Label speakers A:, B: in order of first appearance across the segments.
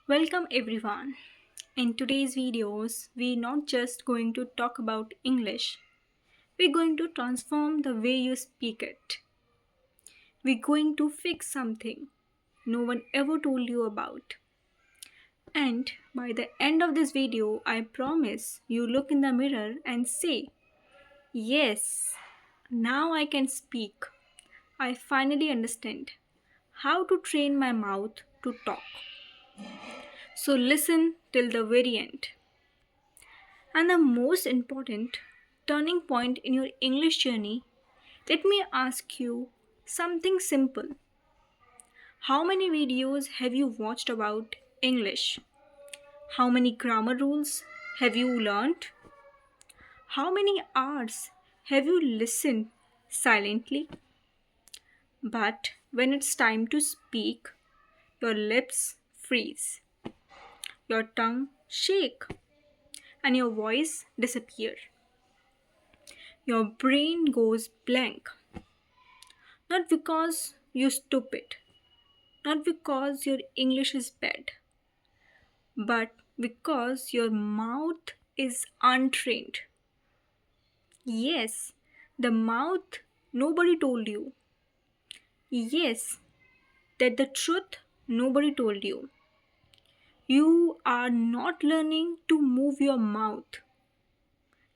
A: Welcome everyone. In today's videos, we're not just going to talk about English, we're going to transform the way you speak it. We're going to fix something no one ever told you about. And by the end of this video, I promise you look in the mirror and say, Yes, now I can speak. I finally understand how to train my mouth to talk. So listen till the very end. And the most important turning point in your English journey, let me ask you something simple. How many videos have you watched about English? How many grammar rules have you learned? How many hours have you listened silently? But when it's time to speak, your lips freeze, your tongue shake, and your voice disappear. Your brain goes blank. Not because you're stupid, not because your English is bad, but because your mouth is untrained. Yes, the mouth nobody told you. Yes, that the truth nobody told you. You are not learning to move your mouth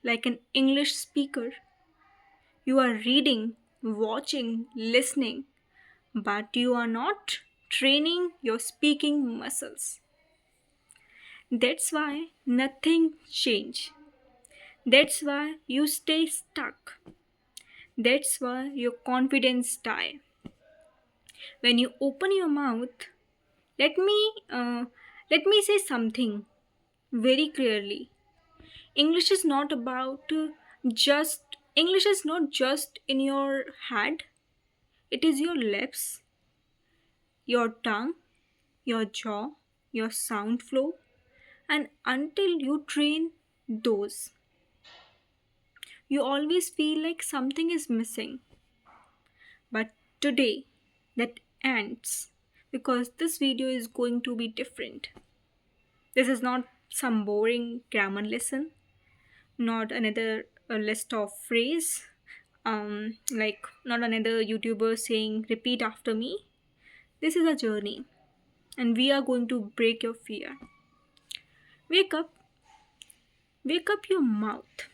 A: like an English speaker. You are reading, watching, listening, but you are not training your speaking muscles. That's why nothing change. That's why you stay stuck. That's why your confidence die. When you open your mouth, let me uh, let me say something very clearly. English is not about just English is not just in your head. It is your lips, your tongue, your jaw, your sound flow, and until you train those, you always feel like something is missing. But today, that ends because this video is going to be different. This is not some boring grammar lesson, not another list of phrase, like not another YouTuber saying repeat after me. This is a journey, and we are going to break your fear. Wake up, wake up your mouth,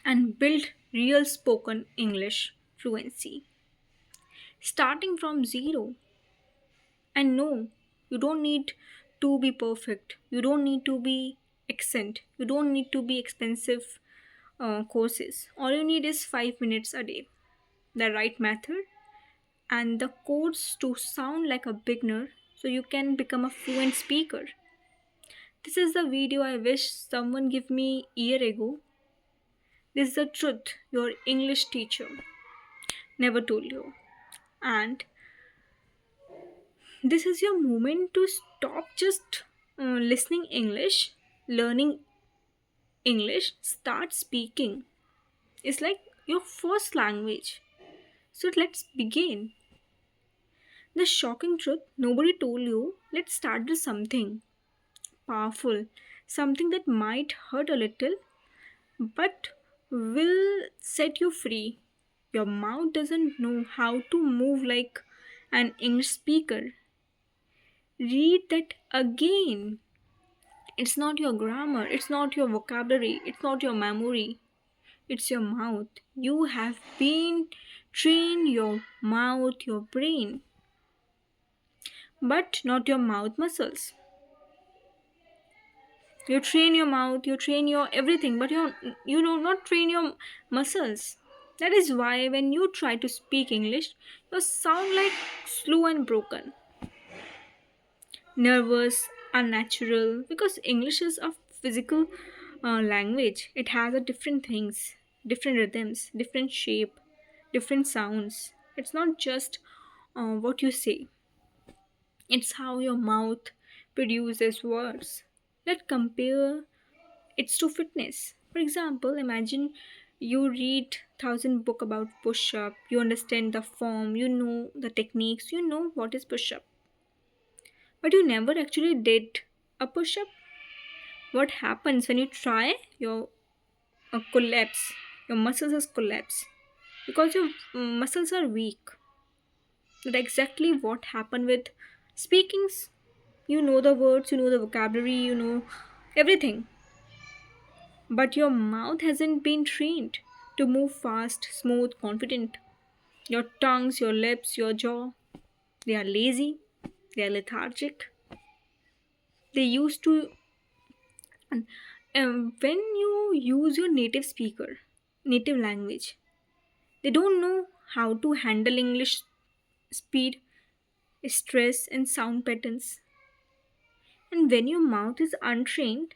A: and build real spoken English fluency. Starting from zero. And no, you don't need to be perfect. You don't need to be accent. You don't need to be expensive courses. All you need is 5 minutes a day, the right method, and the course to sound like a beginner so you can become a fluent speaker. This is the video I wish someone gave me year ago. This is the truth your English teacher never told you. And this is your moment to stop just listening English, learning English, start speaking. It's like your first language. So let's begin. The shocking truth nobody told you. Let's start with something powerful, something that might hurt a little but will set you free. Your mouth doesn't know how to move like an English speaker. Read that again. It's not your grammar, it's not your vocabulary, it's not your memory, it's your mouth. You have been trained your mouth, your brain, but not your mouth muscles. You train your mouth, you train your everything, but you do not train your muscles. That is why when you try to speak English, you sound like slow and broken, nervous, unnatural, because English is a physical language. It has a different things, different rhythms, different shape, different sounds. It's not just what you say, it's how your mouth produces words. Let's compare it to fitness. For example, imagine you read thousand book about push up, you understand the form, you know the techniques, you know what is push up, but you never actually did a push up. What happens when you try? Your collapse. Your muscles has collapse because your muscles are weak. That's exactly what happened with speakings. You know the words, you know the vocabulary, you know everything, but your mouth hasn't been trained to move fast, smooth, confident. Your tongues, your lips, your jaw, they are lazy, they are lethargic. They used to, when you use your native language, they don't know how to handle English speed, stress, and sound patterns. And when your mouth is untrained,